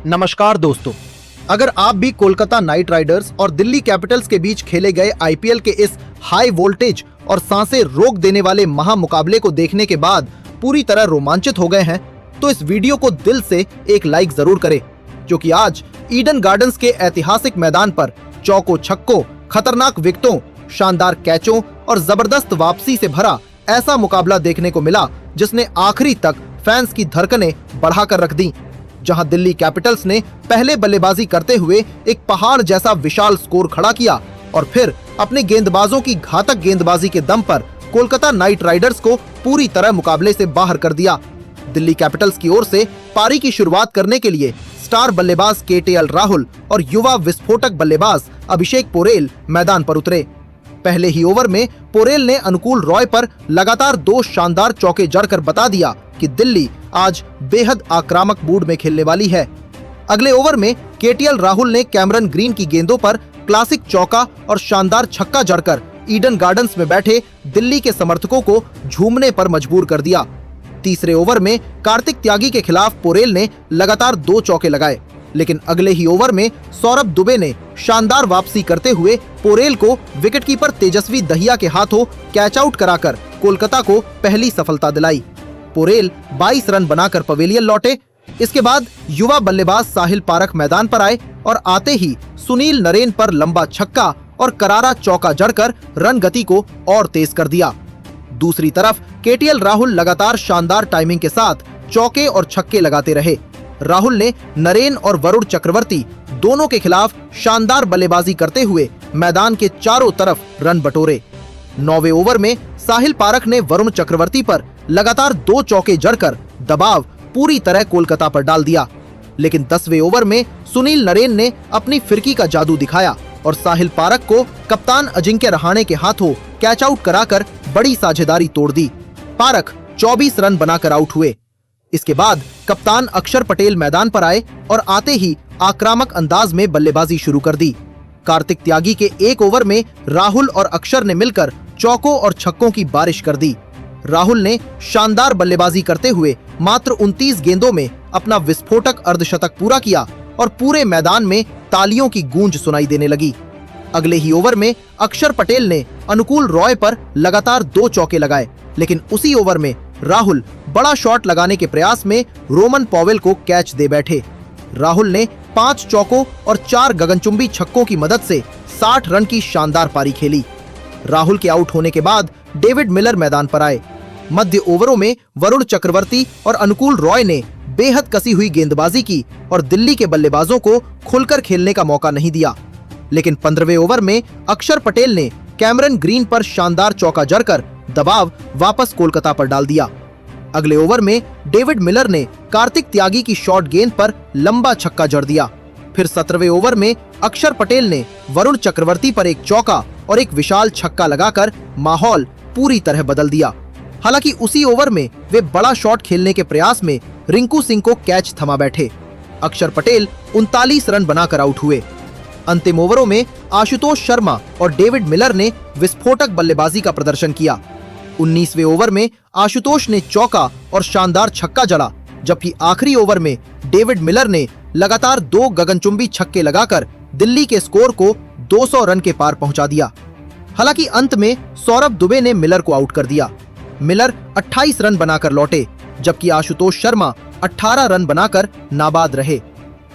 नमस्कार दोस्तों, अगर आप भी कोलकाता नाइट राइडर्स और दिल्ली कैपिटल्स के बीच खेले गए आईपीएल के इस हाई वोल्टेज और सांसें रोक देने वाले महामुकाबले को देखने के बाद पूरी तरह रोमांचित हो गए हैं, तो इस वीडियो को दिल से एक लाइक जरूर करें, क्योंकि आज ईडन गार्डन्स के ऐतिहासिक मैदान पर चौकों छक्कों, खतरनाक विकेटों, शानदार कैचों और जबरदस्त वापसी से भरा ऐसा मुकाबला देखने को मिला जिसने आखिरी तक फैंस की धड़कनें बढ़ाकर रख दी। जहां दिल्ली कैपिटल्स ने पहले बल्लेबाजी करते हुए एक पहाड़ जैसा विशाल स्कोर खड़ा किया और फिर अपने गेंदबाजों की घातक गेंदबाजी के दम पर कोलकाता नाइट राइडर्स को पूरी तरह मुकाबले से बाहर कर दिया। दिल्ली कैपिटल्स की ओर से पारी की शुरुआत करने के लिए स्टार बल्लेबाज केएल राहुल और युवा विस्फोटक बल्लेबाज अभिषेक पोरेल मैदान पर उतरे। पहले ही ओवर में पोरेल ने अनुकूल रॉय पर लगातार 2 शानदार चौके जड़कर बता दिया कि दिल्ली आज बेहद आक्रामक मूड में खेलने वाली है। अगले ओवर में केएल राहुल ने कैमरन ग्रीन की गेंदों पर क्लासिक चौका और शानदार छक्का जड़कर ईडन गार्डन्स में बैठे दिल्ली के समर्थकों को झूमने पर मजबूर कर दिया। तीसरे ओवर में कार्तिक त्यागी के खिलाफ पोरेल ने लगातार 2 चौके लगाए, लेकिन अगले ही ओवर में सौरभ दुबे ने शानदार वापसी करते हुए पोरेल को विकेटकीपर तेजस्वी दहिया के हाथों कैच आउट कराकर कोलकाता को पहली सफलता दिलाई। पोरेल 22 रन बनाकर पवेलियन लौटे। इसके बाद युवा बल्लेबाज साहिल पारख मैदान पर आए और आते ही सुनील नरेन पर लंबा छक्का और करारा चौका जड़कर रन गति को और तेज कर दिया। दूसरी तरफ केएल राहुल लगातार शानदार टाइमिंग के साथ चौके और छक्के लगाते रहे। राहुल ने नरेन और वरुण चक्रवर्ती दोनों के खिलाफ शानदार बल्लेबाजी करते हुए मैदान के चारों तरफ रन बटोरे। 9वें ओवर में साहिल पारख ने वरुण चक्रवर्ती पर लगातार 2 चौके जड़कर दबाव पूरी तरह कोलकाता पर डाल दिया, लेकिन 10वें ओवर में सुनील नरेन ने अपनी फिरकी का जादू दिखाया और साहिल पारख को कप्तान अजिंक्य रहाणे के हाथों कैच आउट कराकर बड़ी साझेदारी तोड़ दी। पारख 24 रन बनाकर आउट हुए। इसके बाद कप्तान अक्षर पटेल मैदान पर आए और आते ही आक्रामक अंदाज में बल्लेबाजी शुरू कर दी। कार्तिक त्यागी के 1 ओवर में राहुल और अक्षर ने मिलकर चौकों और छक्कों की बारिश कर दी। राहुल ने शानदार बल्लेबाजी करते हुए मात्र 29 गेंदों में अपना विस्फोटक अर्धशतक पूरा किया और पूरे मैदान में तालियों की गूंज सुनाई देने लगी। अगले ही ओवर में अक्षर पटेल ने अनुकूल रॉय पर लगातार 2 चौके लगाए, लेकिन उसी ओवर में राहुल बड़ा शॉट लगाने के प्रयास में रोमन पॉवेल को कैच दे बैठे। राहुल ने 5 चौकों और 4 गगनचुंबी छक्कों की मदद से 60 रन की शानदार पारी खेली। राहुल के आउट होने के बाद डेविड मिलर मैदान पर आए। मध्य ओवरों में वरुण चक्रवर्ती और अनुकूल रॉय ने बेहद कसी हुई गेंदबाजी की और दिल्ली के बल्लेबाजों को खुलकर खेलने का मौका नहीं दिया, लेकिन 15वें ओवर में अक्षर पटेल ने कैमरन ग्रीन पर शानदार चौका जड़कर दबाव वापस कोलकाता पर डाल दिया। अगले ओवर में डेविड मिलर ने कार्तिक त्यागी की शॉर्ट गेंद पर लंबा छक्का जड़ दिया। फिर 17वें ओवर में अक्षर पटेल ने वरुण चक्रवर्ती पर एक चौका और एक विशाल छक्का लगाकर माहौल पूरी तरह बदल दिया। हालांकि उसी ओवर में वे बड़ा शॉट खेलने के प्रयास में रिंकू सिंह को कैच थमा बैठे। अक्षर पटेल 39 रन बनाकर आउट हुए। अंतिम ओवरों में आशुतोष शर्मा और डेविड मिलर ने विस्फोटक बल्लेबाजी का प्रदर्शन किया। 19वें ओवर में आशुतोष ने चौका और शानदार छक्का जड़ा, जबकि आखिरी ओवर में डेविड मिलर ने लगातार 2 गगनचुंबी छक्के लगाकर दिल्ली के स्कोर को 200 रन के पार पहुंचा दिया। हालांकि अंत में सौरभ दुबे ने मिलर को आउट कर दिया। मिलर 28 रन बनाकर लौटे, जबकि आशुतोष शर्मा 18 रन बनाकर नाबाद रहे।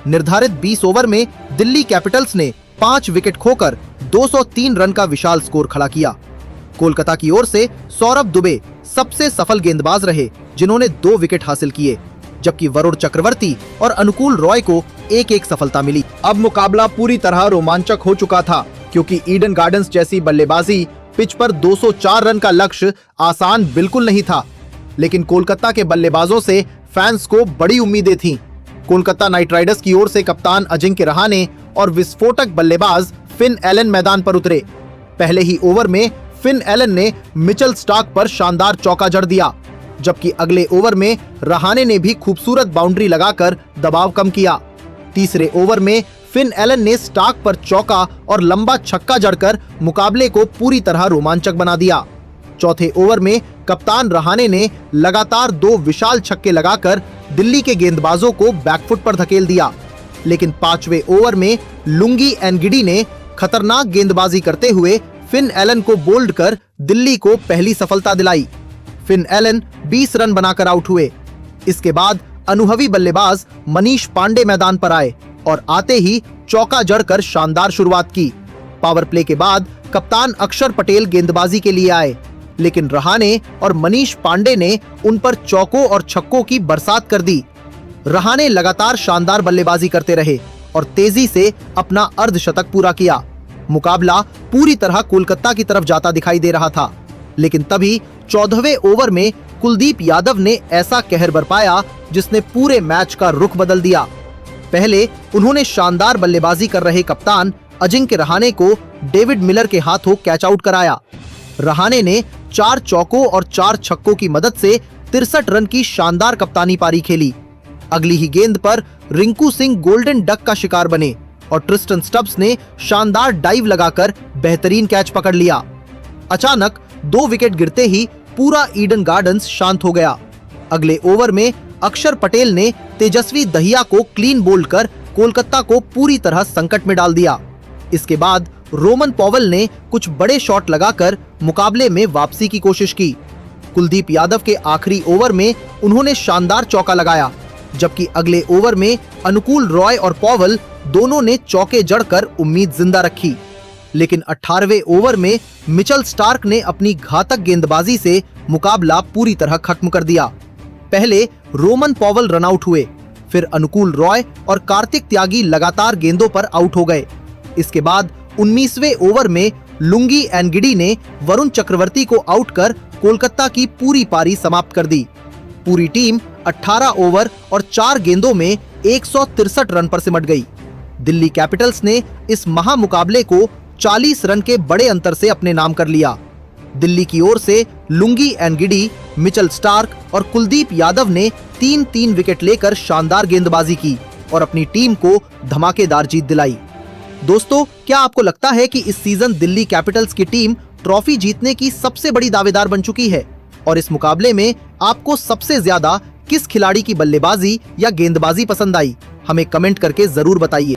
निर्धारित 20 ओवर में दिल्ली कैपिटल्स ने 5 विकेट खोकर 203 रन का विशाल स्कोर खड़ा किया। कोलकाता की ओर से सौरभ दुबे सबसे सफल गेंदबाज रहे, जिन्होंने 2 विकेट हासिल किए, जबकि वरुण चक्रवर्ती और अनुकूल रॉय को 1-1 सफलता मिली। अब मुकाबला पूरी तरह रोमांचक हो चुका था, क्योंकि ईडन गार्डन्स जैसी बल्लेबाजी पिच पर 204 रन का लक्ष्य आसान बिल्कुल नहीं था, लेकिन कोलकाता के बल्लेबाजों से फैंस को बड़ी उम्मीदें थीं। कोलकाता नाइट राइडर्स की ओर से कप्तान अजिंक्य रहाणे और विस्फोटक बल्लेबाज फिन एलन मैदान पर उतरे। पहले ही ओवर में फिन एलन ने मिचेल स्टार्क पर शानदार चौका जड़ दिया, जबकि अगले ओवर में रहाणे ने भी खूबसूरत बाउंड्री लगाकर दबाव कम किया। तीसरे ओवर में फिन एलन ने स्टार्क पर चौका और लंबा छक्का जड़कर मुकाबले को पूरी तरह रोमांचक बना दिया। चौथे ओवर में कप्तान रहाणे ने लगातार 2 विशाल छक्के लगाकर दिल्ली के गेंदबाजों को बैकफुट पर धकेल दिया। लेकिन 5वें ओवर में लुंगी एनगिडी ने खतरनाक गेंदबाजी करते हुए फिन एलन को बोल्ड कर दिल्ली को पहली सफलता दिलाई। फिन एलन 20 रन बनाकर आउट हुए। इसके बाद अनुभवी बल्लेबाज मनीष पांडे मैदान पर आए और आते ही चौका जड़कर शानदार शुरुआत की। पावर प्ले के बाद कप्तान अक्षर पटेल गेंदबाजी के लिए आए, लेकिन रहाणे और मनीष पांडे ने उन पर चौकों और छक्कों की बरसात कर दी। रहाणे लगातार शानदार बल्लेबाजी करते रहे और तेजी से अपना अर्धशतक पूरा किया। मुकाबला पूरी तरह कोलकाता की तरफ जाता दिखाई दे रहा था, लेकिन तभी 14वें ओवर में कुलदीप यादव ने ऐसा कहर बरपाया जिसने पूरे मैच का रुख बदल दिया। पहले उन्होंने शानदार बल्लेबाजी कर रहे कप्तान अजिंक्य रहाणे को डेविड मिलर के हाथों कैच आउट कराया। रहाणे ने 4 चौकों और 4 छक्कों की मदद से 63 रन की शानदार कप्तानी पारी खेली। अगली ही गेंद पर रिंकू सिंह गोल्डन डक का शिकार बने और ट्रिस्टन स्टब्स ने शानदार डाइव लगाकर बेहतरीन कैच पकड़ लिया। अचानक 2 विकेट गिरते ही पूरा ईडन गार्डन्स शांत हो गया। अगले ओवर में अक्षर पटेल ने तेजस्वी दहिया को क्लीन बोल्ड कर कोलकाता को पूरी तरह संकट में डाल दिया। इसके बाद रोमन पॉवेल ने कुछ बड़े शॉट लगाकर मुकाबले में वापसी की कोशिश की। कुलदीप यादव के आखिरी ओवर में उन्होंने शानदार चौका लगाया, जबकि अगले ओवर में अनुकूल रॉय और पॉवेल दोनों ने चौके जड़कर उम्मीद जिंदा रखी। लेकिन 18वें ओवर में मिचेल स्टार्क ने अपनी घातक गेंदबाजी से मुकाबला पूरी तरह खत्म कर दिया। पहले रोमन पॉवेल रन आउट हुए, फिर अनुकूल रॉय और कार्तिक त्यागी लगातार गेंदों पर आउट हो गए। इसके बाद 19वें ओवर में लुंगी एनगिडी ने वरुण चक्रवर्ती को आउट कर कोलकाता की पूरी पारी समाप्त कर दी। पूरी टीम 18 ओवर और 4 गेंदों में 163 रन पर सिमट गई। दिल्ली कैपिटल्स ने इस महामुकाबले को 40 रन के बड़े अंतर से अपने नाम कर लिया। दिल्ली की ओर से लुंगी एनगिडी, मिचेल स्टार्क और कुलदीप यादव ने 3-3 विकेट लेकर शानदार गेंदबाजी की और अपनी टीम को धमाकेदार जीत दिलाई। दोस्तों, क्या आपको लगता है कि इस सीजन दिल्ली कैपिटल्स की टीम ट्रॉफी जीतने की सबसे बड़ी दावेदार बन चुकी है? और इस मुकाबले में आपको सबसे ज्यादा किस खिलाड़ी की बल्लेबाजी या गेंदबाजी पसंद आई? हमें कमेंट करके जरूर बताइए।